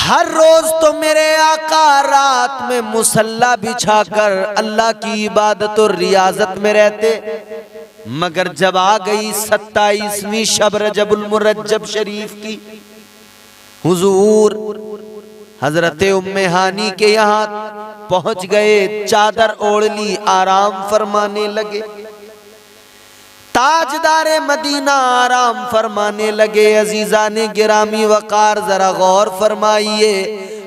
हर रोज तो मेरे आका रात में मुसल्ला बिछाकर अल्लाह की इबादत और रियाजत में रहते, मगर जब आ गई 27वीं शब रजबुल मुरज्जब शरीफ की, हुजूर हजरत उम्मे हानी के यहाँ पहुंच गए, चादर ओढ़ ली, आराम फरमाने लगे। ताजदारे मदीना आराम फरमाने लगे। अजीजाने गिरामी वकार जरा गौर फरमाइए,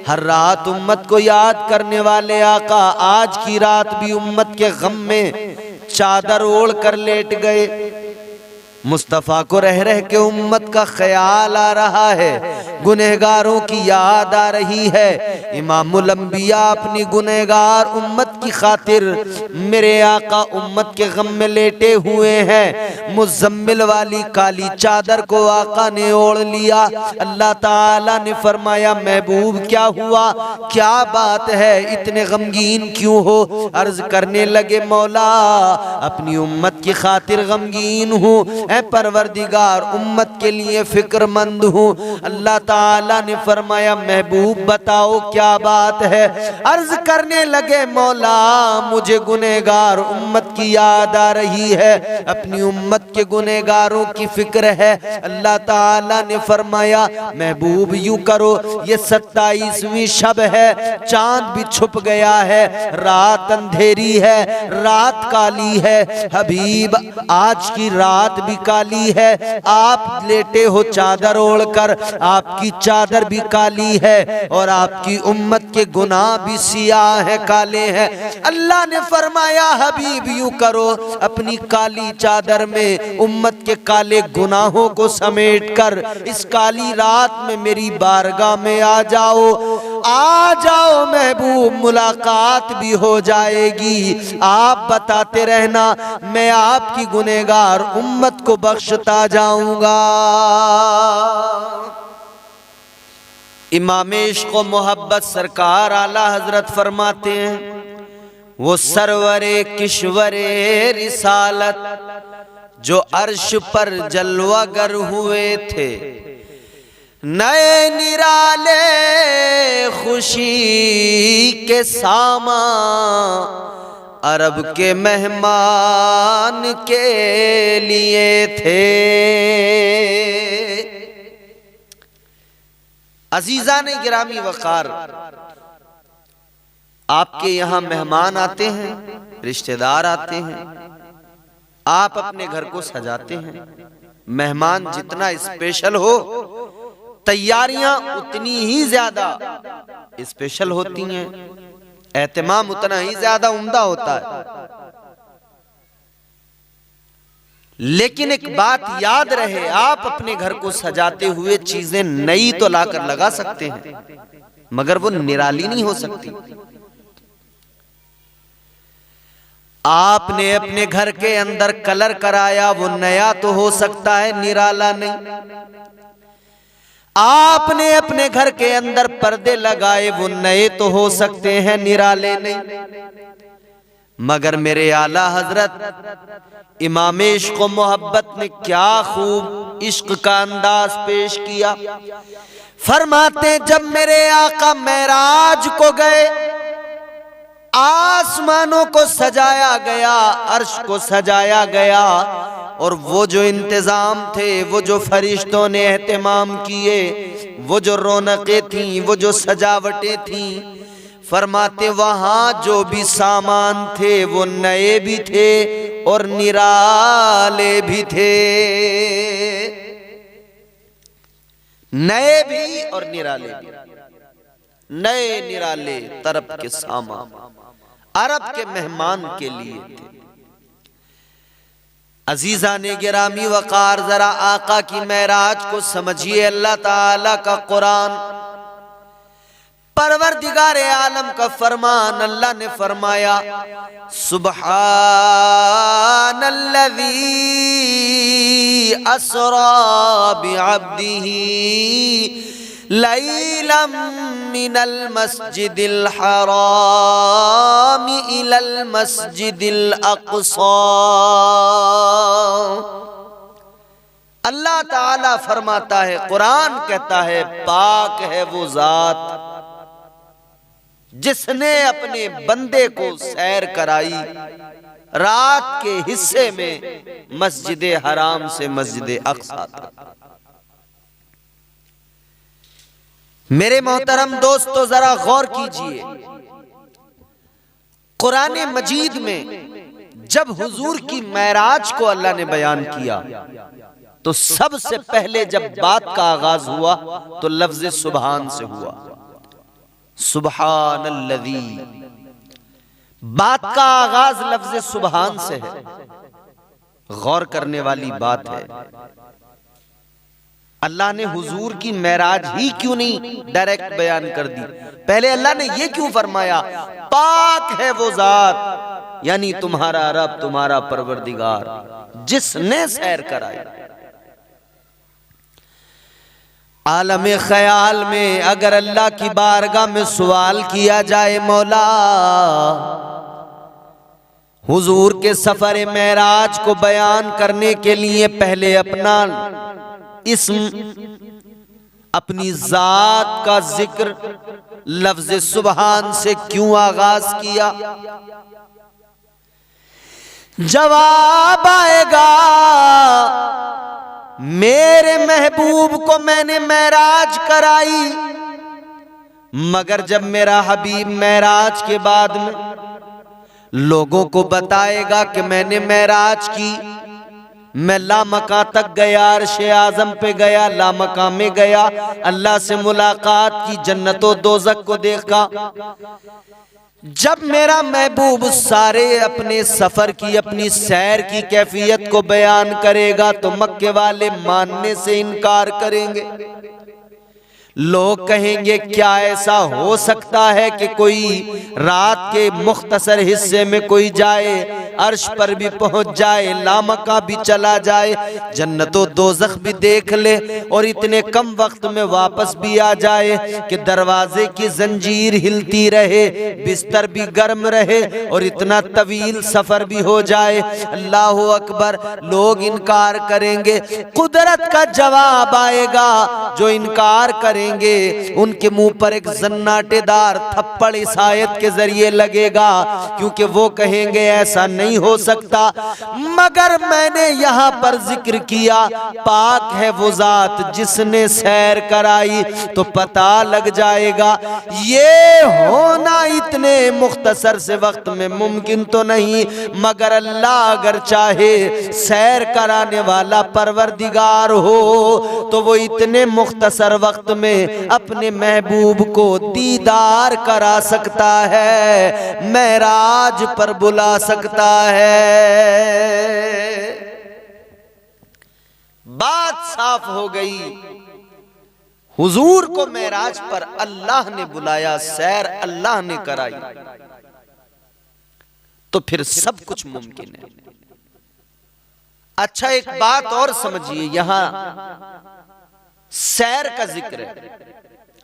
हर रात उम्मत को याद करने वाले आका आज की रात भी उम्मत के गम में चादर ओढ़ कर लेट गए। मुस्तफ़ा को रह रह के उम्मत का ख्याल आ रहा है, गुनहगारों की याद आ रही है। इमामुल अंबिया अपनी गुनहगार उम्मत की खातिर मेरे आका उम्मत के गम में लेटे हुए हैं। मुज़म्मिल वाली काली चादर को आका ने ओढ़ लिया। अल्लाह ताला ने फरमाया, महबूब क्या हुआ, क्या बात है, इतने गमगीन क्यों हो? अर्ज करने लगे, मौला अपनी उम्मत की खातिर गमगीन हूँ, परवरदिगार उम्मत के लिए फिक्रमंद हूँ। अल्लाह ताला ने फरमाया, महबूब बताओ क्या बात है? अर्ज करने लगे, मौला मुझे गुनहगार उम्मत की याद आ रही है, अपनी उम्मत के गुनहगारों की फिक्र है। अल्लाह ताला ने फरमाया, महबूब यूं करो, ये 27वीं शब है, चांद भी छुप गया है, रात अंधेरी है, रात काली है। हबीब आज की रात भी काली है, आप लेटे हो चादर ओढ़कर, आपकी चादर भी काली है और आपकी उम्मत के गुनाह भी सियाह है, काले हैं। अल्लाह ने फरमाया, हबीब यूं करो, अपनी काली चादर में उम्मत के काले गुनाहों को समेटकर इस काली रात में मेरी बारगाह में आ जाओ, आ जाओ महबूब, मुलाकात भी हो जाएगी। आप बताते रहना, मैं आपकी गुनहगार उम्मत को बख्शता जाऊंगा। इमाम इश्क़ व मोहब्बत सरकार आला हजरत फरमाते हैं, वो सरवरे किश्वरे रिसालत जो अर्श पर जलवागर हुए थे, नए निराले खुशी के सामा अरब के मेहमान के लिए थे। अजीजान गिरामी वकार, आपके यहाँ मेहमान आते हैं, रिश्तेदार आते हैं, आप अपने घर को सजाते हैं। मेहमान जितना स्पेशल हो, तैयारियां उतनी ही ज्यादा स्पेशल होती हैं, एहतमाम उतना ही ज्यादा उम्दा होता है। लेकिन एक बात याद रहे, आप अपने घर को सजाते हुए चीजें नई तो लाकर लगा सकते हैं, मगर वो निराली नहीं हो सकती। आपने अपने घर के अंदर कलर कराया, वो नया तो हो सकता है, निराला नहीं। आपने अपने घर के अंदर पर्दे लगाए, वो नए तो हो सकते हैं, निराले नहीं। मगर मेरे आला हजरत इमाम इश्क़ व मोहब्बत ने क्या खूब इश्क का अंदाज पेश किया। फरमाते, जब मेरे आका मेराज को गए, आसमानों को सजाया गया, अर्श को सजाया गया, और वो जो इंतजाम थे, वो जो फरिश्तों ने एहतमाम किए, वो जो रौनकें थीं, वो जो सजावटें थीं, फरमाते वहां जो भी सामान थे वो नए भी थे और निराले भी थे। नए भी और निराले भी, नए निराले तरफ के सामान अरब के मेहमान के लिए थे। अजीजाने गिरामी वकार, जरा आका की मेराज को समझिए। अल्लाह ताला का कुरान, परवरदिगार आलम का फरमान, अल्लाह ने फरमाया, सुबहानल्लज़ी अस्रा बिअब्दिही लैलम मिनल मस्जिदिल हराम इलल मस्जिदिल अक़सा। अल्लाह ताला फरमाता है, कुरान कहता है, पाक है वो जात जिसने अपने बंदे को सैर कराई रात के हिस्से में मस्जिद हराम से मस्जिद अक्सा तक। मेरे मोहतरम दोस्तों, जरा गौर कीजिए, कुरान मजीद में जब हुजूर की मेराज को अल्लाह ने बयान किया तो सबसे पहले जब बात का आगाज हुआ तो लफ्ज सुबहान से हुआ। सुबहानल्लज़ी, बात का आगाज लफ्ज सुबहान से है। गौर करने वाली बात है, अल्लाह ने हुजूर की मेराज ही क्यों नहीं डायरेक्ट बयान कर दी? पहले अल्लाह ने ये क्यों फरमाया, पाक है वो जात, यानी तुम्हारा रब, तुम्हारा परवरदिगार जिसने सैर कराई। आलम ख्याल में अगर अल्लाह की बारगाह में सवाल किया जाए, मौला हुजूर के सफर मेराज को बयान करने के लिए पहले अपना इस्म, अपनी जात का जिक्र लफ्ज सुबहान से क्यों आगाज किया? जवाब आएगा, मेरे महबूब को मैंने मेराज कराई, मगर जब मेरा हबीब मेराज के बाद में लोगों को बताएगा कि मैंने मेराज की, मैं लामका तक गया, अर्शे आजम पे गया, लामका में गया, अल्लाह से मुलाकात की, जन्नतो दोज़ख को देखा। जब मेरा महबूब सारे अपने सफर की, अपनी सैर की कैफियत को बयान करेगा तो मक्के वाले मानने से इनकार करेंगे। लोग कहेंगे, क्या ऐसा हो सकता है कि कोई रात के मुख्तसर हिस्से में कोई जाए, अर्श पर भी पहुंच जाए, लामका भी चला जाए, जन्नतो दोज़ख भी देख ले और इतने कम वक्त में वापस भी आ जाए कि दरवाजे की जंजीर हिलती रहे, बिस्तर भी गर्म रहे और इतना तवील सफर भी हो जाए? अल्लाहु अकबर। लोग इनकार करेंगे। कुदरत का जवाब आएगा, जो इनकार करेंगे उनके मुंह पर एक जन्नाटेदार थप्पड़ इस आयत के जरिए लगेगा, क्योंकि वो कहेंगे ऐसा नहीं हो सकता। मगर मैंने यहां पर जिक्र किया, पाक है वो जात जिसने सैर कराई, तो पता लग जाएगा ये होना इतने मुख्तसर से वक्त में मुमकिन तो नहीं, मगर अल्लाह अगर चाहे सैर कराने वाला परवरदिगार हो तो वो इतने मुख्तसर वक्त में अपने महबूब को दीदार करा सकता है, मेराज पर बुला सकता है। बात साफ हो गई, हुजूर को मेराज पर अल्लाह ने बुलाया, सैर अल्लाह ने कराई, तो फिर सब कुछ मुमकिन है। अच्छा, एक बात और समझिए, यहां सैर का जिक्र है।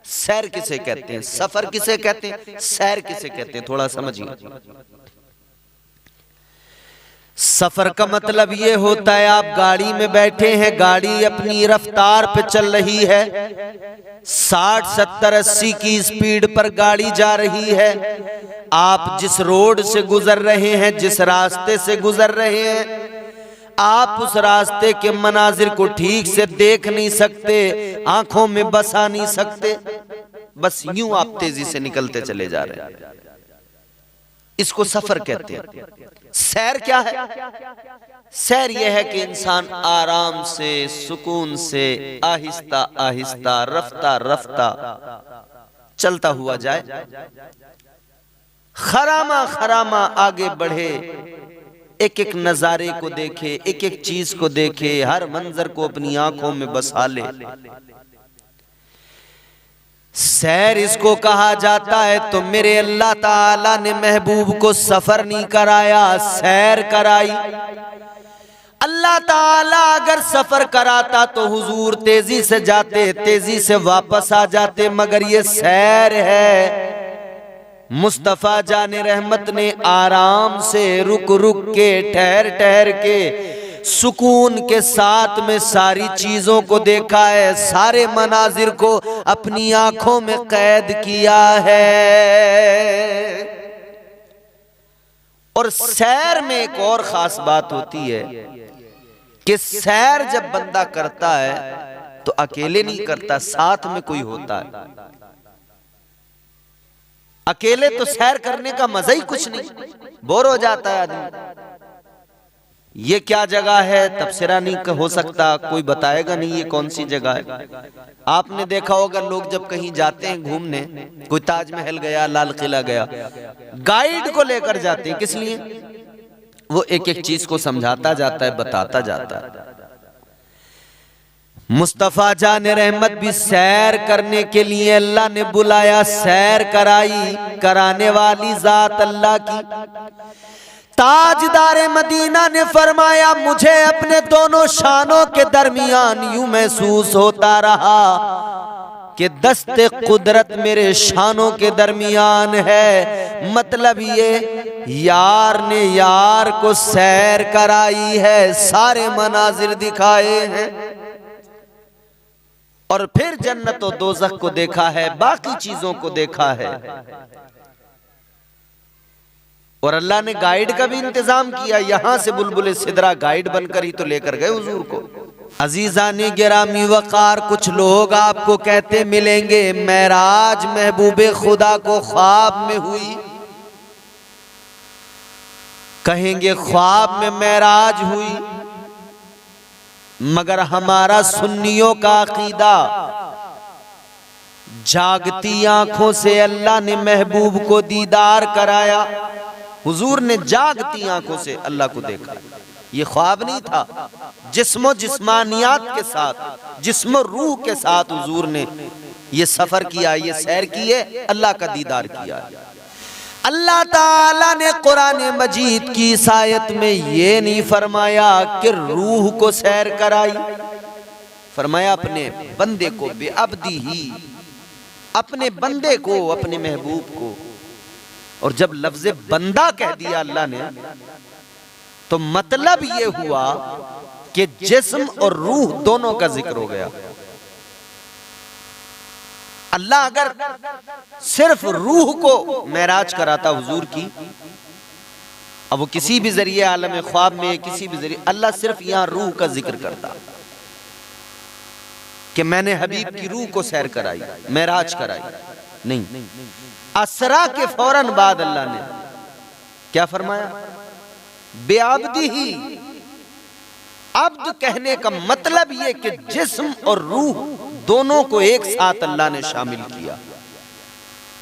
सैर किसे कहते हैं, सफर किसे कहते हैं, सैर किसे कहते हैं, थोड़ा समझिए। सफर का मतलब ये होता है, आप गाड़ी में बैठे हैं, गाड़ी अपनी रफ्तार पे चल रही है, 60, 70, 80 की स्पीड पर गाड़ी जा रही है। आप जिस रोड से गुजर रहे हैं, जिस रास्ते से गुजर रहे हैं, आप उस रास्ते के मनाजिर को ठीक से देख नहीं सकते, आंखों में बसा नहीं सकते, बस यूं आप तेजी से निकलते चले जा रहे हैं। इसको सफर कहते हैं। सैर क्या है? सैर यह है कि इंसान आराम से, सुकून से, आहिस्ता आहिस्ता, रफ्ता रफ्ता चलता हुआ जाए, खरामा खरामा आगे बढ़े, एक एक नजारे को देखे, एक एक चीज को देखे, हर मंजर को अपनी आंखों में बसा ले। सैर इसको कहा जाता है। तो मेरे अल्लाह ताला ने महबूब को सफर नहीं कराया, सैर कराई। अल्लाह ताला अगर सफर कराता तो हुजूर तेजी से जाते, तेजी से वापस आ जाते, मगर ये सैर है। मुस्तफा जाने रहमत ने आराम से, रुक रुक के, ठहर ठहर के, सुकून के साथ में सारी चीजों को देखा है, सारे मनाजिर को अपनी आंखों में कैद किया है। और सैर में एक और खास बात होती है कि सैर जब बंदा करता है तो अकेले नहीं करता, साथ में कोई होता है। अकेले तो सैर करने का मजा ही कुछ नहीं, बोर हो जाता है आदमी। ये क्या जगह है तबसरा नहीं हो सकता, कोई बताएगा नहीं ये कौन सी जगह है। आपने देखा होगा लोग जब कहीं जाते हैं घूमने, कोई ताजमहल गया, लाल किला गया, गाइड को लेकर जाते हैं। किस लिए? वो एक एक चीज को समझाता जाता है, बताता जाता है। मुस्तफा जान रहमत भी सैर करने के लिए अल्लाह ने बुलाया, सैर कराई। कराने वाली जात अल्लाह की। ताजदारे मदीना ने फरमाया, मुझे अपने दोनों शानों के दरमियान यूं महसूस होता रहा कि दस्ते कुदरत मेरे शानों के दरमियान है। मतलब ये यार ने यार को सैर कराई है, सारे मनाजिर दिखाए हैं और फिर जन्नत और दोज़ख को देखा है, बाकी चीजों को देखा है। और अल्लाह ने गाइड का भी इंतजाम किया। यहां से बुलबुल सिदरा गाइड बनकर ही तो लेकर गए हुजूर को। अजीजानी गिरामी वकार, कुछ लोग आपको कहते मिलेंगे मेराज महबूबे खुदा को ख्वाब में हुई, कहेंगे ख्वाब में मेराज हुई। मगर हमारा सुन्नियों का अकीदा, जागती आंखों से अल्लाह ने महबूब को दीदार कराया। हुजूर ने जागती आंखों से अल्लाह को देखा। ये ख्वाब नहीं था, जिस्मो जिस्मानियात के साथ, जिस्मो रूह के साथ हुजूर ने ये सफर किया, ये सैर की है, अल्लाह का दीदार किया। अल्लाह ताला ने कुरान मजीद की इस आयत में ये नहीं फरमाया कि रूह को सैर कराई, फरमाया अपने बंदे को, बेअब्दी ही, अपने बंदे को, अपने महबूब को। और जब लफ्ज़ बंदा कह दिया अल्लाह ने, तो मतलब ये हुआ कि जिस्म और रूह दोनों का जिक्र हो गया। अल्लाह अगर सिर्फ रूह को मेराज कराता हुजूर की, अब वो किसी भी जरिए आलम ख्वाब में, किसी भी जरिए, अल्लाह सिर्फ यहां रूह का जिक्र करता कि मैंने हबीब की रूह को सैर कराई, मेराज कराई, नहीं। असरा के फौरन बाद अल्लाह ने क्या फरमाया? बेअब्दी ही। अब्द कहने का मतलब यह कि जिस्म और रूह दोनों को एक साथ अल्लाह ने शामिल किया।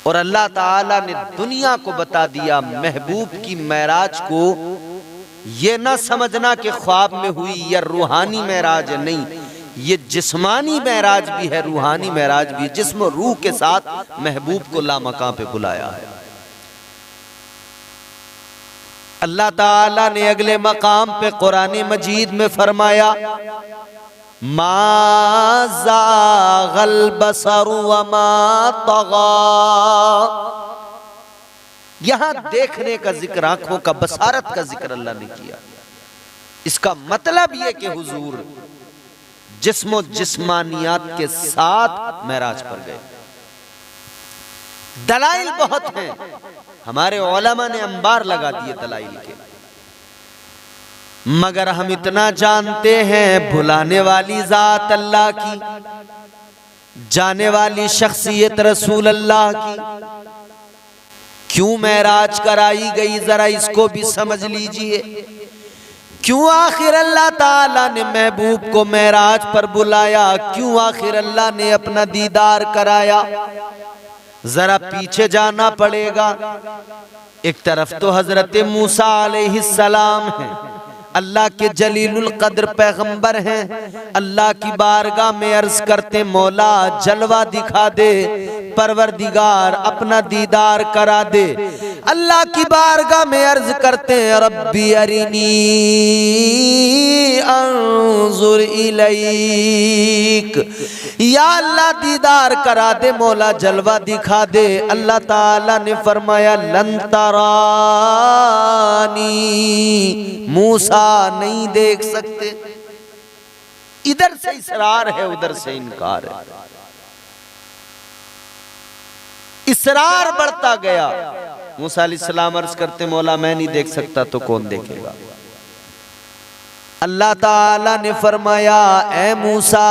और अल्लाह ताला ने दुनिया को बता दिया महबूब की मेराज को ये ना समझना कि ख्वाब में हुई या रूहानी मेराज है, नहीं, ये जिस्मानी मेराज भी है, रूहानी मेराज भी है। जिस्म और रूह के साथ महबूब को लामकां पे बुलाया है। अल्लाह ताला ने अगले मकाम पे कुरान मजीद में फरमाया, मा ज़ाग़ल बसरु व मा तग़ा। यहां देखने का जिक्र, आंखों का, बसारत का जिक्र अल्लाह ने किया। इसका मतलब यह कि हुजूर जिस्मो जिस्मानियात के साथ मेराज पर गए। दलाइल बहुत हैं, हमारे उलमा ने अंबार लगा दिए दलाइल के, मगर हम इतना जानते हैं भुलाने वाली जात अल्लाह की, जाने वाली शख्सियत रसूल अल्लाह की क्यों मेराज कराई गई, जरा इसको भी समझ लीजिए। क्यों आखिर अल्लाह ताला ने महबूब को मेराज पर बुलाया, क्यों आखिर अल्लाह ने अपना दीदार कराया? जरा पीछे जाना पड़ेगा। एक तरफ तो हजरत मूसा अलैहिस्सलाम है, अल्लाह के जलीलुल कद्र पैगंबर हैं, अल्लाह की बारगाह में अर्ज करते मौला जलवा दिखा दे, परवरदिगार अपना दीदार करा दे। अल्लाह की बारगाह में अर्ज करते हैं, रब्बी अरिनी अंजुर इलैक, या अल्लाह दीदार करा दे, मौला जलवा दिखा दे। अल्लाह ताला ने फरमाया लन तरानी, मूसा नहीं देख सकते। इधर से इसरार है, उधर से इनकार है। इसरार बढ़ता गया। मूसा अलैहिस्सलाम अर्ज करते, मौला मैं नहीं देख सकता तो कौन देखेगा। अल्लाह ताला ने फरमाया, ए मूसा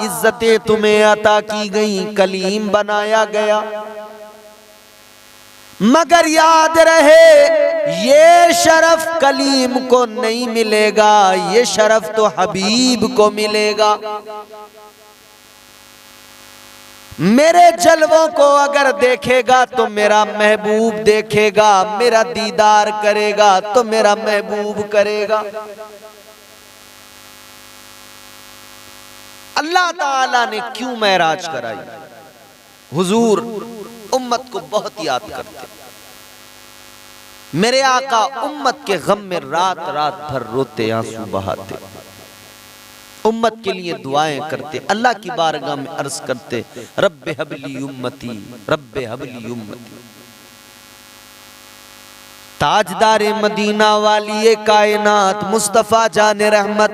इज्जतें तुम्हें अता की गई, कलीम बनाया गया, मगर याद रहे ये शरफ कलीम को नहीं मिलेगा, ये शरफ तो हबीब को मिलेगा। मेरे जलवों को अगर देखेगा तो मेरा महबूब देखेगा, मेरा दीदार करेगा तो मेरा महबूब करेगा। अल्लाह ताला ने क्यों महराज कराई? हुजूर उम्मत को बहुत याद करते, मेरे आका उम्मत के गम में रात रात भर रोते, आंसू बहाते, उम्मत के लिए दुआएं करते, अल्लाह की बारगाह में अर्ज करते, रब्बे हबली उम्मती, रब्बे हबली उम्मती। ताजदारे मदीना वाली कायनात मुस्तफा जाने रहमत,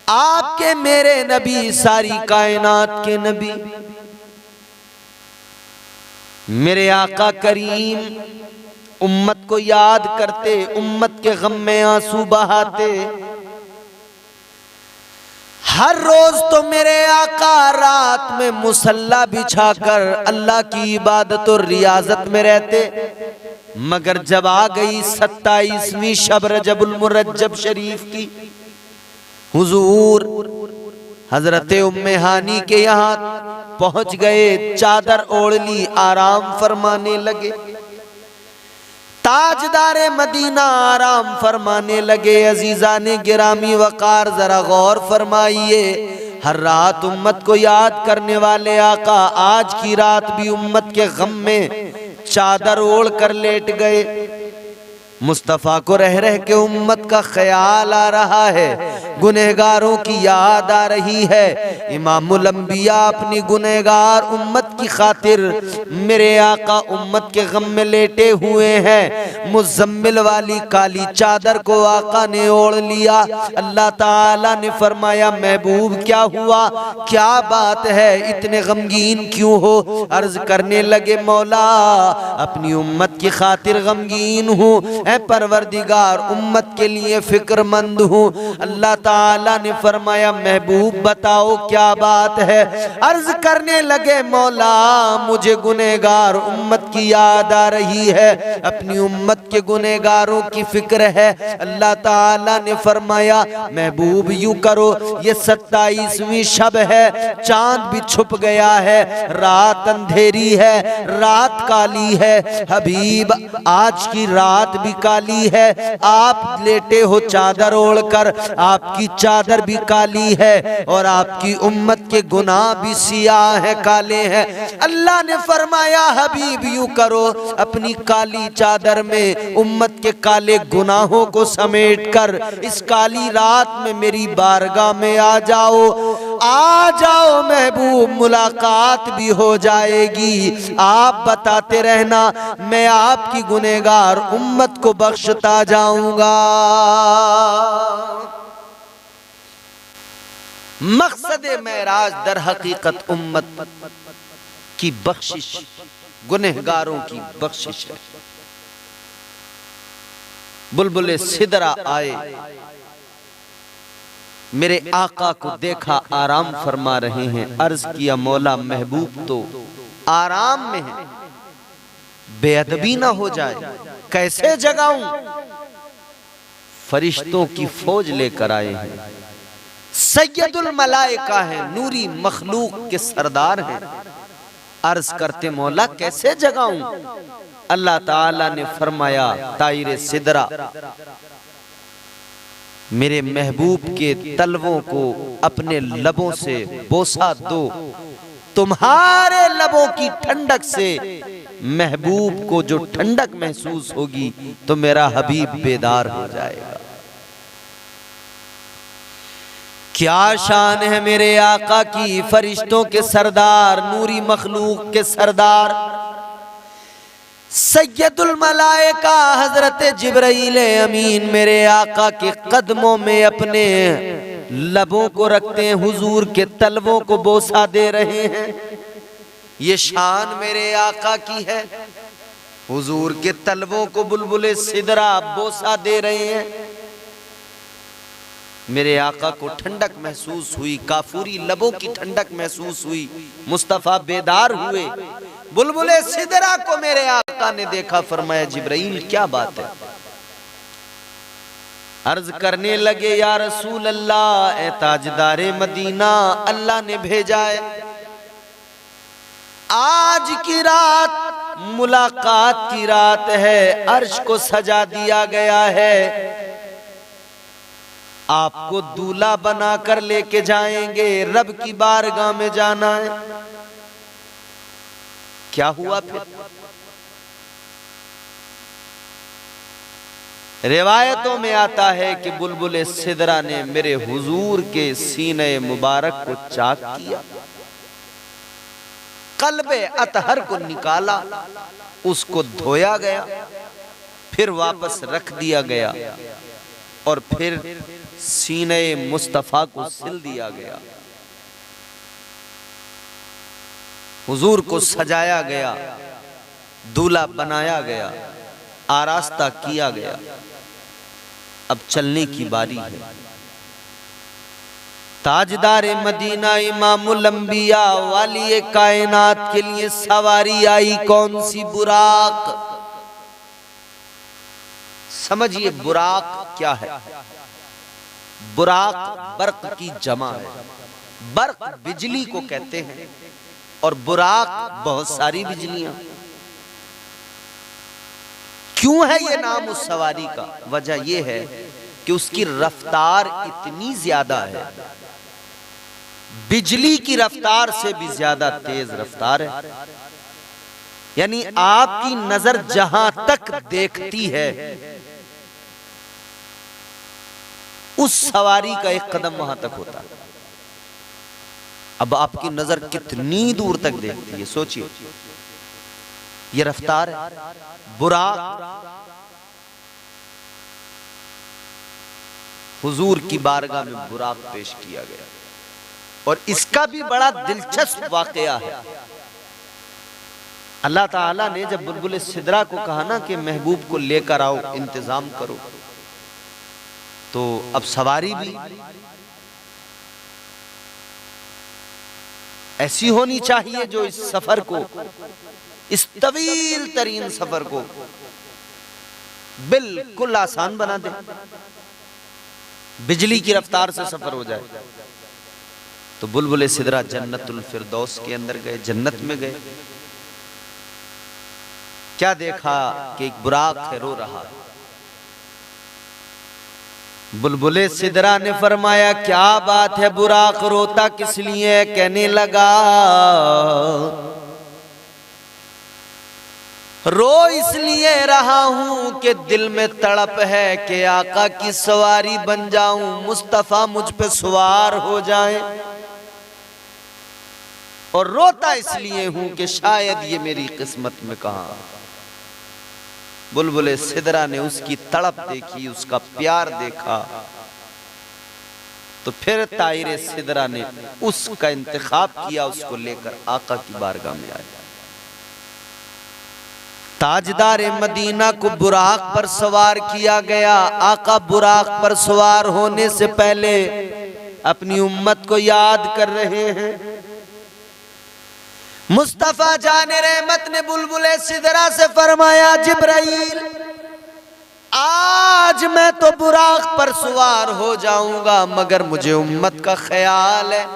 आपके मेरे नबी सारी कायनात के नबी, मेरे आका करीम उम्मत को याद करते, उम्मत के गम में आंसू बहाते। हर रोज तो मेरे आका रात में मुसल्ला बिछाकर अल्लाह की इबादत और रियाजत में रहते, मगर जब आ गई 27वीं शब रजबुल मुरज्जब शरीफ की, हुजूर हजरत उम्मे हानी के यहाँ पहुंच गए, चादर ओढ़ ली, आराम फरमाने लगे। ताजदारे मदीना आराम फरमाने लगे। अजीजाने गिरामी वकार जरा गौर फरमाइए, हर रात उम्मत को याद करने वाले आका आज की रात भी उम्मत के गम में चादर ओढ़ कर लेट गए। मुस्तफ़ा को रह रह के उम्मत का ख्याल आ रहा है, गुनहगारों की याद आ रही है। इमामुल अंबिया अपनी गुनहगार उम्मत की खातिर मेरे आका उम्मत के गम में लेटे हुए हैं। मुज़म्मिल वाली काली चादर को आका ने ओढ़ लिया। अल्लाह ताला ने फरमाया, महबूब क्या हुआ, क्या बात है, इतने गमगीन क्यों हो? अर्ज करने लगे, मौला अपनी उम्मत की खातिर गमगीन हूँ, परवरदिगार उम्मत के लिए फिक्रमंद हूँ। अल्लाह ताला ने फरमाया, महबूब बताओ क्या बात है? अर्ज करने लगे, मौला मुझे गुनहगार उम्मत की याद आ रही है, अपनी उम्मत के गुनहगारों की फिक्र है। अल्लाह ताला ने फरमाया, महबूब यूं करो, ये 27वीं शब है, चांद भी छुप गया है, रात अंधेरी है, रात काली है। हबीब आज की रात भी काली है, आप लेटे हो चादर ओढ़कर, आपकी चादर भी काली है और आपकी उम्मत के गुनाह भी सियाह है, काले हैं। अल्लाह ने फरमाया, हबीब यूं करो, अपनी काली चादर में उम्मत के काले गुनाहों को समेटकर इस काली रात में मेरी बारगाह में आ जाओ, आ जाओ महबूब, मुलाकात भी हो जाएगी। आप बताते रहना, मैं आपकी गुनहगार उम्मत को बख्शता जाऊंगा। मकसद मेराज दर हकीकत उम्मत की बख्शिश, गुनहगारों की बख्शिश है। बुलबुले सिदरा आए, मेरे आका को देखा आराम फरमा रहे हैं। अर्ज किया, मौला महबूब तो आराम में है, बेअदबी ना हो जाए, कैसे जगाऊं? फरिश्तों की फौज लेकर आए हैं, सैयदुल मलाइका है, नूरी मखलूक के सरदार हैं। अर्ज करते, मौला कैसे जगाऊं? अल्लाह ताला ने फरमाया, ताइरे सिदरा, मेरे महबूब के तलवों को अपने लबों से बोसा दो, तुम्हारे लबों की ठंडक से महबूब को जो ठंडक महसूस होगी तो मेरा हबीब बेदार हो जाएगा। क्या शान है मेरे आका की, फरिश्तों के सरदार, नूरी मखलूक के सरदार, सैयदुल मलाइका हजरत जिब्राइल अमीन मेरे आका के कदमों में अपने लबों को रखते हैं, हुजूर के तलवों को बोसा दे रहे हैं। ये शान मेरे आका की है, हुजूर के तलवों को बुलबुले सिदरा बोसा दे रहे हैं। मेरे आका को ठंडक महसूस हुई, काफूरी लबों की ठंडक महसूस हुई, मुस्तफा बेदार हुए। बुलबुले सिदरा को मेरे आका ने देखा, फरमाया जिब्राइल क्या बात है। अर्ज करने लगे या रसूल अल्लाह, ए ताजदारे मदीना, अल्लाह ने भेजा है, आज की रात मुलाकात की रात है, अर्श को सजा दिया गया है, आपको दूल्हा बनाकर लेके जाएंगे, रब की बारगाह में जाना है। क्या हुआ फिर? रिवायतों में आता है कि बुलबुले सिदरा ने मेरे हुजूर के सीने मुबारक को चाक किया, कल्बे अतहर को निकाला, उसको धोया गया, फिर वापस रख दिया गया और फिर सीने मुस्तफा को सिल दिया गया, हुजूर को सजाया गया, दूल्हा बनाया गया, आरास्ता किया गया। अब चलने की बारी है। ताजदारे मदीना इमामुल अंबिया वाली कायनात के लिए सवारी आई कौन सी? बुराक। समझिए बुराक क्या है। बुराक बर्क की जमा है। बर्क बिजली को कहते हैं और बुराक बहुत सारी बिजलियां। क्यों है ये नाम उस सवारी का? वजह यह है कि उसकी रफ्तार इतनी ज्यादा है, बिजली की रफ्तार से भी ज्यादा तेज रफ्तार है। यानी आपकी नजर जहां तक देखती है उस सवारी का एक कदम वहां तक होता है। अब आपकी नजर कितनी दूर तक देखती है, सोचिए। ये रफ्तार है। बुराक हुजूर की बारगाह में बुराक पेश किया गया और इसका भी बड़ा दिलचस्प वाकया है। अल्लाह ताला ने जब बुलबुल सिदरा को कहा ना कि महबूब को लेकर आओ, इंतजाम करो, तो अब सवारी भी ऐसी होनी चाहिए जो इस सफर को, इस तवील तरीन सफर को बिल्कुल आसान बना दे, बिजली की रफ्तार से सफर हो जाए। तो बुलबुल सिदरा जन्नतुल फिरदौस के अंदर गए, जन्नत में गए। क्या देखा कि एक बुराक है, रो रहा। बुलबुल सिदरा ने फरमाया क्या बात है, बुराक रोता किस लिए? कहने लगा रो इसलिए रहा हूं कि दिल में तड़प है कि आका की सवारी बन जाऊं, मुस्तफा मुझ पे सवार हो जाए। और रोता इसलिए हूं कि शायद ये मेरी किस्मत में कहां। बुलबुल सिदरा ने उसकी तड़प देखी, उसका प्यार देखा, तो फिर ताहिर सिदरा ने उसका इंतखाब किया, उसको लेकर आका की बारगाह में आया। ताजदार मदीना को बुराक पर सवार किया गया। आका बुराक पर सवार होने से पहले अपनी उम्मत को याद कर रहे हैं। मुस्तफा जाने रहमत ने बुलबुल सिदरा से फरमाया जिब्राइल आज मैं तो बुराक पर सवार हो जाऊंगा, मगर मुझे उम्मत का ख्याल है।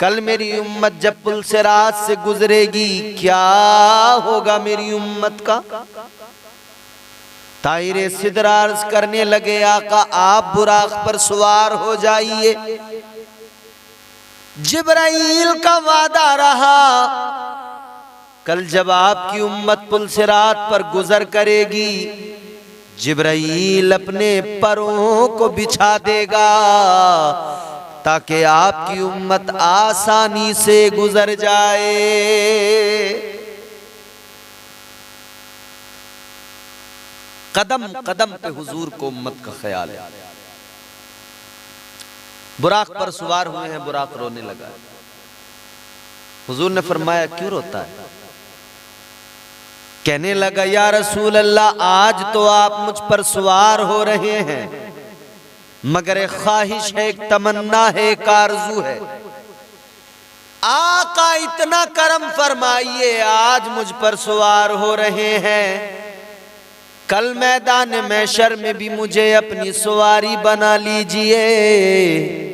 कल मेरी उम्मत जब पुल से रात से गुजरेगी क्या होगा मेरी उम्मत का? ताहिर सिदरा अर्ज करने लगे आका आप बुराक पर सवार हो जाइए, जिब्राईल का वादा रहा, कल जब आपकी उम्मत पुल सिरात पर गुजर करेगी, जिब्राईल अपने परों को बिछा देगा ताकि आपकी उम्मत आसानी से गुजर जाए। कदम कदम पे हुजूर को उम्मत का ख्याल है। बुराक पर सवार हुए हैं, बुराक रोने लगा। हुजूर ने फरमाया क्यों रोता है? कहने लगा या रसूल अल्लाह, आज तो आप मुझ पर सवार हो रहे हैं, मगर एक ख्वाहिश है, एक तमन्ना है, एक आरज़ू है। आका इतना करम फरमाइए, आज मुझ पर सवार हो रहे हैं, कल मैदान महशर में भी मुझे अपनी सवारी बना लीजिए।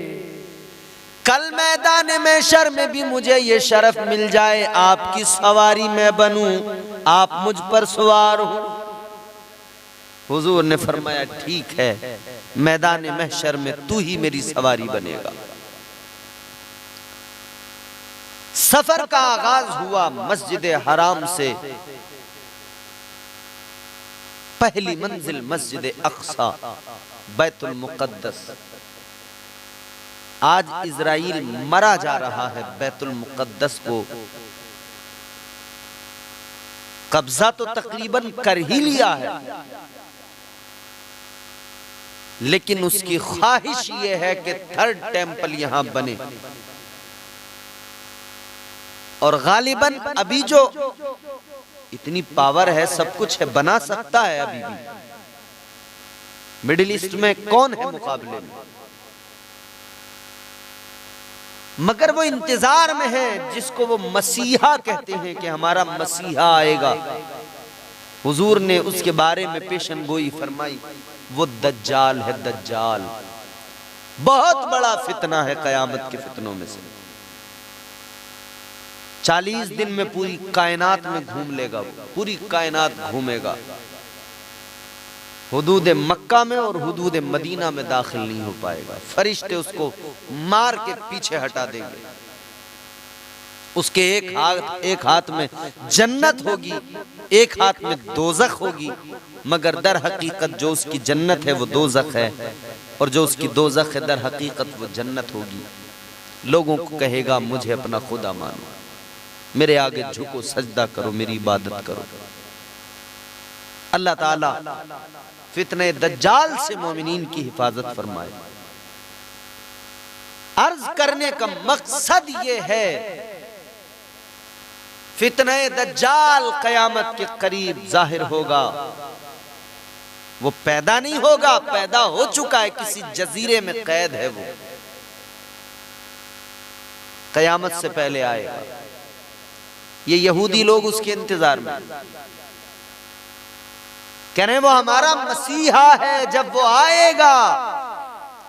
कल मैदान महशर में भी मुझे ये शरफ मिल जाए, आपकी सवारी मैं बनूं, आप मुझ पर सवार हो। हुजूर ने फरमाया ठीक है, मैदान महशर में तू ही मेरी सवारी बनेगा। सफर का आगाज हुआ मस्जिद हराम से। पहली मंजिल मस्जिद अक्सा, बैतुल मुक़द्दस। आज इज़राइल मरा जा रहा है, बैतुल मुक़द्दस को कब्जा तो तकरीबन कर ही लिया है, लेकिन उसकी ख्वाहिश यह है कि थर्ड टेंपल यहां बने। और गालिबन अभी जो इतनी पावर है, सब कुछ है, बना सकता है अभी भी। मिडिल ईस्ट में कौन है मुकाबले में? मगर वो इंतजार में है जिसको वो मसीहा कहते हैं कि हमारा मसीहा आएगा। हुजूर ने उसके बारे में पेशन गोई फरमाई, वो दज्जाल है, दज्जाल बहुत बड़ा फितना है कयामत के फितनों में से। 40 दिन में पूरी कायनात में घूम लेगा, पूरी कायनात घूमेगा। हुदूद मक्का में और हुदूद मदीना में दाखिल नहीं हो पाएगा। फरिश्ते उसको मार के पीछे हटा देंगे। उसके एक हाथ में जन्नत होगी, एक हाथ में दोज़ख होगी, मगर दर हकीकत जो उसकी जन्नत है वो दोज़ख है, और जो उसकी दोज़ख है दर हकीकत वो जन्नत होगी। लोगों को कहेगा मुझे अपना खुदा मानो, मेरे आगे झुको, सजदा करो, मेरी इबादत करो। अल्लाह ताला फितने दज्जाल से मोमिनीन की हिफाजत फरमाए। अर्ज करने का मकसद ये है, फितने दज्जाल कयामत के करीब जाहिर होगा। वो पैदा नहीं होगा, पैदा हो चुका है, किसी जजीरे में कैद है। वो कयामत से पहले आएगा। ये यहूदी लोग उसके इंतजार में कह रहे हैं वो हमारा मसीहा है, जब वो आएगा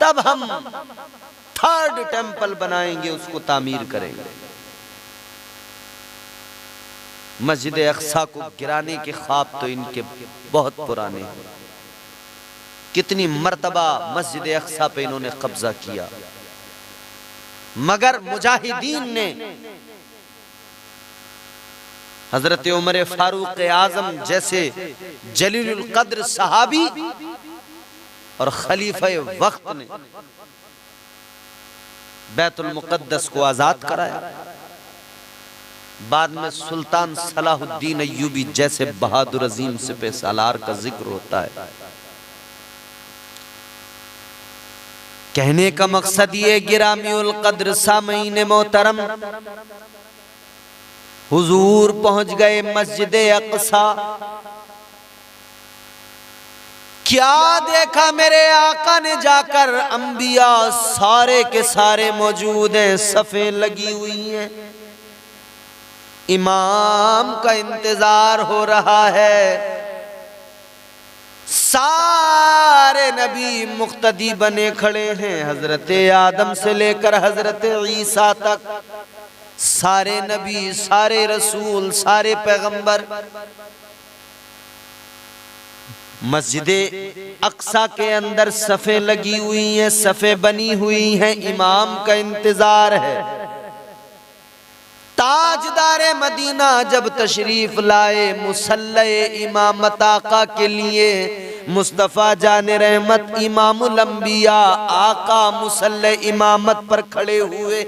तब हम थर्ड टेंपल बनाएंगे, उसको तामीर करेंगे। मस्जिद अक्सा को गिराने के ख्वाब तो इनके बहुत पुराने हैं। कितनी मर्तबा मस्जिद अक्सा पे इन्होंने कब्जा किया, मगर मुजाहिदीन ने हजरत उमर फारूक आजम जैसे जलीलुल कद्र सहाबी और खलीफा वक्त ने बैतुल मुक़द्दस को आजाद कराया। बाद में सुल्तान सलाहुद्दीन अय्यूबी जैसे बहादुर अजीम सिपह सालार का जिक्र होता है। कहने का मकसद ये गिरामीउल कद्र सामईन मोहतरम, हुजूर पहुंच गए मस्जिद अक्सा। क्या देखा मेरे आका ने जाकर? अंबिया सारे के सारे मौजूद हैं, सफ़ें लगी हुई हैं, इमाम का इंतजार हो रहा है। सारे नबी मुक्तदी बने खड़े हैं, हजरत आदम से लेकर हजरत ईसा तक सारे नबी, सारे रसूल, सारे पैगंबर मस्जिद अक्सा के अंदर सफ़े लगी हुई हैं, सफ़े बनी हुई हैं, इमाम का इंतजार है। ताजदारे मदीना जब तशरीफ लाए मुसल्ले इमामत आका के लिए, मुस्तफ़ा जाने रहमत इमामुल अंबिया आका मुसल्ले इमामत पर खड़े हुए।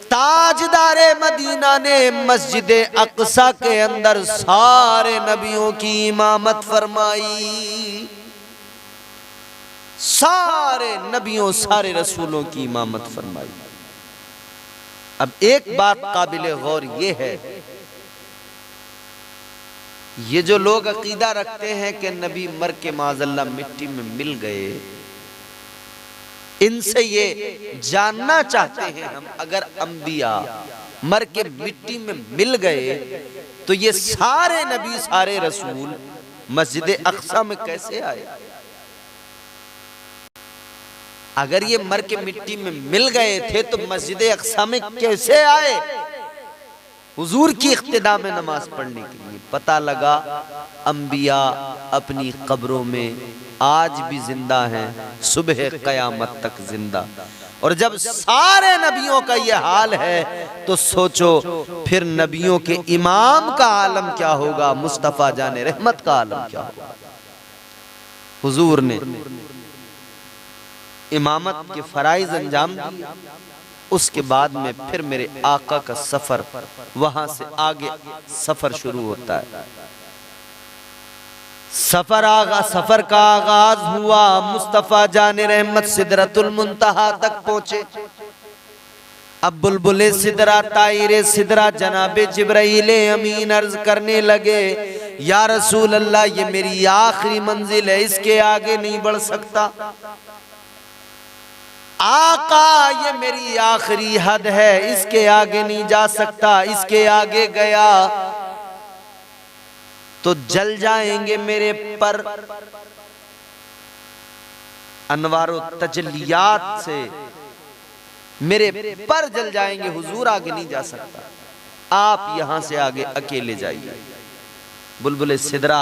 ताजदारे मदीना ने मस्जिद अक्सा के अंदर सारे नबियों की इमामत फरमाई, सारे नबियों सारे रसूलों की इमामत फरमाई। अब एक बात काबिले गौर ये है, ये जो लोग अकीदा रखते हैं कि नबी मर के माज़अल्लाह मिट्टी में मिल गए, इनसे ये जानना चाहते हैं हम, अगर अंबिया मर के मिट्टी में मिल गए तो ये सारे नबी सारे रसूल मस्जिद अक्सा में कैसे आए? अगर ये मर के मिट्टी में मिल गए थे तो मस्जिद अक्सा में कैसे आए? हुजूर की इख्तिदा में नमाज पढ़ने के लिए। पता लगा अंबिया अपनी कब्रों में आज भी जिंदा हैं, सुबह क़यामत तक जिंदा। और जब सारे नबियों का ये हाल है तो सोचो फिर नबियों के इमाम का आलम क्या होगा, मुस्तफ़ा जाने रहमत का आलम क्या होगा। हुजूर ने इमामत के फराइज अंजाम दिए, उसके बाद में फिर मेरे आका का सफर, वहां से आगे सफर शुरू होता है। सफर का आगाज हुआ, मुस्तफ़ा जाने रहमत सिदरतुल मुंतहा तक पहुंचे। अब बुलबुले सिदरा ताइरे सिदरा जनाबे जिब्राइल अमीन अर्ज करने लगे, या रसूल अल्लाह ये मेरी आखिरी मंजिल है, इसके आगे नहीं बढ़ सकता। आका ये मेरी आखिरी हद है, इसके आगे नहीं जा सकता, इसके आगे गया तो जल जाएंगे मेरे पर। अनवारो तजलियात से मेरे पर जल जाएंगे, हुजूर आगे नहीं जा सकता, आप यहां से आगे अकेले जाइए। बुलबुल सिदरा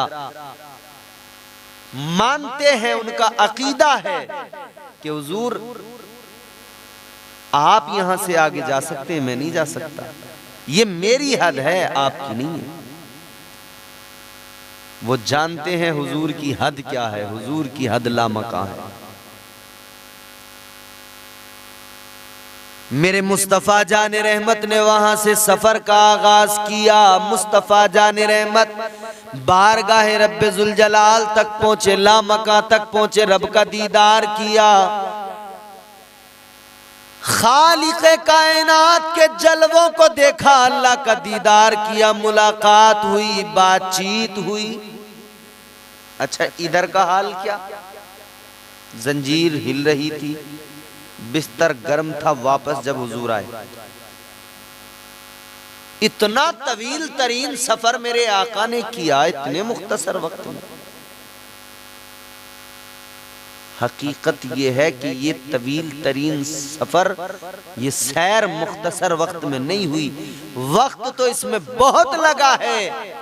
मानते हैं, उनका अकीदा है कि हुजूर आप यहां से आगे जा सकते हैं, मैं नहीं जा सकता, ये मेरी हद है, आपकी नहीं है। वो जानते हैं हुजूर की हद क्या है, हुजूर की हद लामका है। मेरे मुस्तफ़ा जाने रहमत ने वहां से सफर का आगाज किया। मुस्तफ़ा जाने रहमत बारगाह रब्बे जुल जलाल तक पहुंचे, लामका तक पहुंचे, रब का दीदार किया, खालिक़े कायनात के जलवों को देखा, अल्लाह का दीदार किया, मुलाकात हुई, बातचीत हुई। अच्छा इधर का हाल क्या? जंजीर हिल रही थी, बिस्तर गर्म था। वापस जब हुजूर आए, इतना तवील तरीन सफर मेरे आका ने किया इतने मुख्तसर वक्त में। हकीकत ये है कि ये तवील तरीन सफर, ये सैर मुख्तसर वक्त में नहीं हुई, वक्त तो इसमें बहुत लगा है,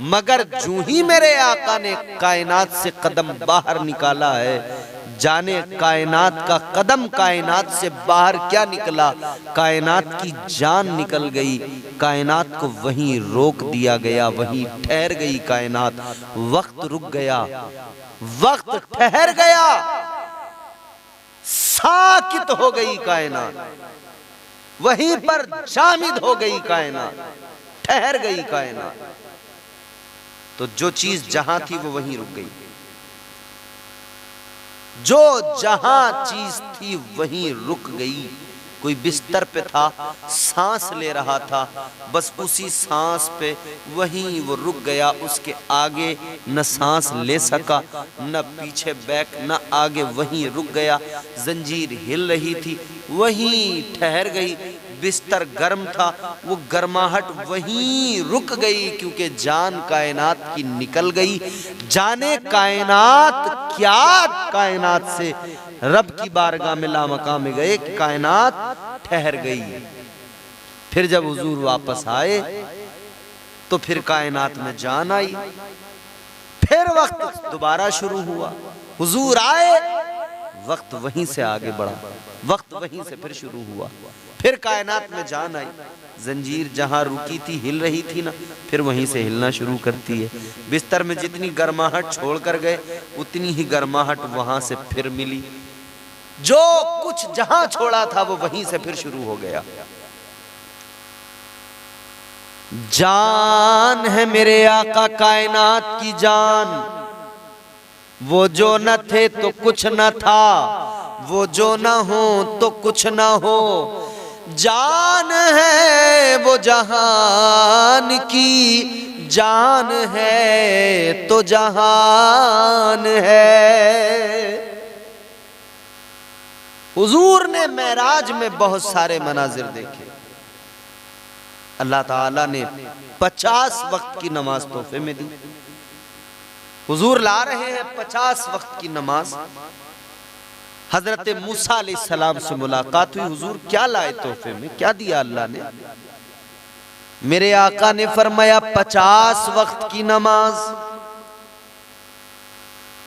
मगर जो ही मेरे आका ने कायनात से कदम बाहर निकाला है, जाने कायनात का कदम कायनात से बाहर क्या निकला, कायनात की जान निकल गई, कायनात को वहीं रोक दिया गया, वहीं ठहर गई कायनात, वक्त रुक गया, वक्त ठहर गया, साकित हो गई कायनात, वहीं पर जामिद हो गई कायनात, ठहर गई कायनात। तो जो चीज जहां थी वो वहीं रुक गई, जो जहां चीज थी वहीं रुक गई। कोई बिस्तर पे था, सांस ले रहा था, बस उसी सांस पे वहीं वो रुक गया, उसके आगे न सांस ले सका, न पीछे बैक, न आगे, वहीं रुक गया। जंजीर हिल रही थी, वहीं ठहर गई। बिस्तर गर्म था, वो गर्माहट वहीं रुक गई, क्योंकि जान कायनात की निकल गई। जाने कायनात क्या, कायनात से रब की बारगाह में लामका में गए, कायनात ठहर गई। फिर जब हुजूर वापस आए तो फिर कायनात में जान आई, फिर वक्त दोबारा शुरू हुआ, हुजूर आए, वक्त वहीं से आगे बढ़ा, वक्त वहीं से फिर शुरू हुआ। फिर कायनात में जान आई, जंजीर जहां रुकी थी, हिल रही थी ना, फिर वहीं से हिलना शुरू करती है। बिस्तर में जितनी गर्माहट छोड़ कर गए, उतनी ही गर्माहट वहां से फिर मिली। जो कुछ जहां छोड़ा था वो वहीं से फिर शुरू हो गया। जान है मेरे आका कायनात की जान, वो जो न थे तो कुछ न था, वो जो न हो तो कुछ न हो। जान है वो जहान की, जान है तो जहान है। हुजूर ने मेराज में बहुत सारे मनाजिर देखे। अल्लाह ताला ने 50 वक्त की नमाज तोहफे में दी। हुजूर ला रहे हैं 50 वक्त की नमाज। हजरत मूसा अलैहिस्सलाम से मुलाकात हुई, हुजूर क्या लाए तोहफे में, क्या दिया अल्लाह ने? मेरे आका ने फरमाया 50 वक्त की नमाज।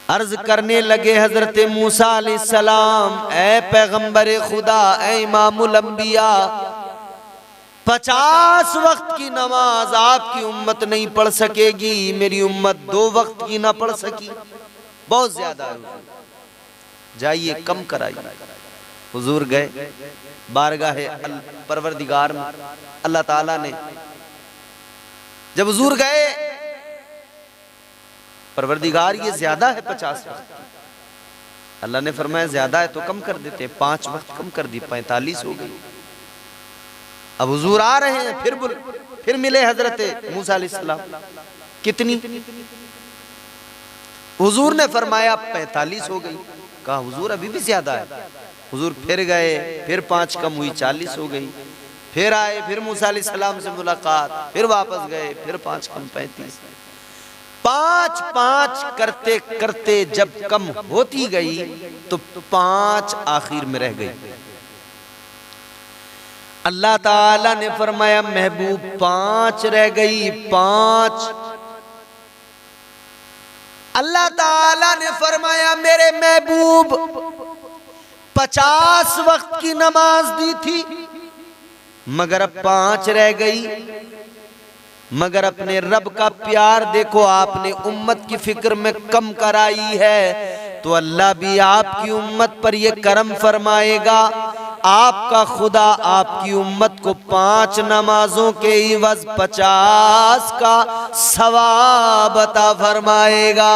अर्ज करने लगे हजरत मूसा अलैहिस्सलाम, ए पैगंबर खुदा, ए इमामुल अंबिया, 50 वक्त की नमाज आपकी उम्मत नहीं पढ़ सकेगी, मेरी उम्मत 2 वक्त की ना पढ़ सकी, बहुत ज्यादा है, जाइए कम कराइए। हुजूर गए बारगाह परवरदिगार में। अल्लाह ताला ने जब हुजूर गए, परवरदिगार ये ज्यादा है 50 वक्त, अल्लाह ने फरमाया ज्यादा है तो कम कर देते, 5 वक्त कम कर दी, 45 हो गई। अब हुजूर आ रहे हैं, फिर मिले हजरत मूसा अलैहिस्सलाम, कितनी? हुजूर ने फरमाया 45 हो गई। कहा हुजूर अभी भी ज्यादा है। हुजूर फिर गए, फिर 5 कम हुई, 40 हो गई। फिर आए, फिर मूसा अलैहिस्सलाम से मुलाकात, फिर वापस गए, फिर 5 कम 35। 5 करते करते जब कम होती गई तो 5 आखिर में रह गई। अल्लाह ताला ने फरमाया महबूब 5 रह गई, 5। अल्लाह ताला ने फरमाया मेरे महबूब 50 वक्त की नमाज दी थी, मगर अब 5 रह गई। मगर अपने रब का प्यार देखो, आपने उम्मत की फिक्र में कम कराई है, तो अल्लाह भी आपकी उम्मत पर यह करम फरमाएगा। आपका खुदा आपकी उम्मत को 5 नमाजों के इवज 50 का सवाब अता फरमाएगा।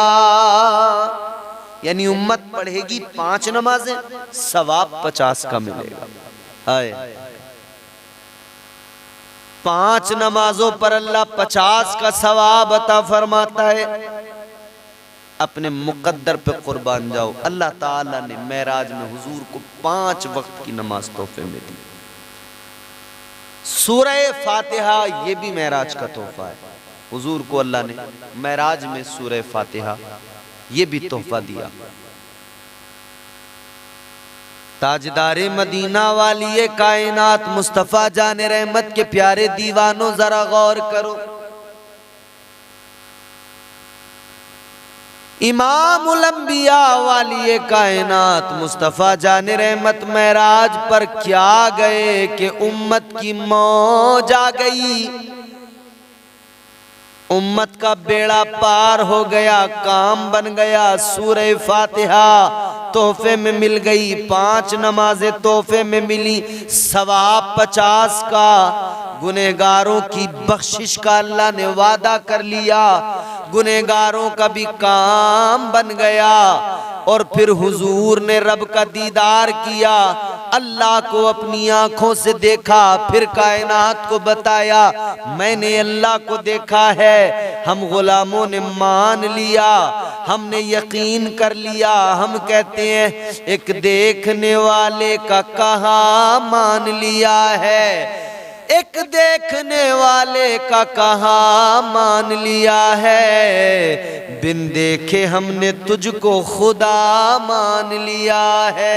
यानी उम्मत पढ़ेगी 5 नमाजें, सवाब 50 का मिलेगा। हाय 5 नमाजों पर अल्लाह 50 का सवाब अता फरमाता है। अपने मुकद्दर पे कुर्बान जाओ। अल्लाह ताला ने मेराज में हुजूर को 5 वक्त की नमाज तोहफे में दी। सूरह फातिहा ये भी मेराज का तोहफा है। हुजूर को अल्लाह ने मेराज में सूरह फातिहा ये भी तोहफा दिया। ताजदारे मदीना वाली कायनात मुस्तफा जाने रहमत के प्यारे दीवानों जरा गौर करो। इमामुल अंबिया वाली कायनात मुस्तफा जाने रहमत मेराज पर क्या गए कि उम्मत की मौज आ गई। उम्मत का बेड़ा पार हो गया, काम बन गया। सूरह फातिहा तोहफे में मिल गई, 5 नमाजें तोहफे में मिली, सवाब 50 का। गुनहगारों की बख्शिश का अल्लाह ने वादा कर लिया, गुनहगारों का भी काम बन गया। और फिर हुजूर ने रब का दीदार किया, अल्लाह को अपनी आंखों से देखा, फिर कायनात को बताया मैंने अल्लाह को देखा है। हम गुलामों ने मान लिया, हमने यकीन कर लिया। हम कहते हैं एक देखने वाले का कहा मान लिया है, एक देखने वाले का कहा मान लिया है। बिन देखे हमने तुझको खुदा मान लिया है।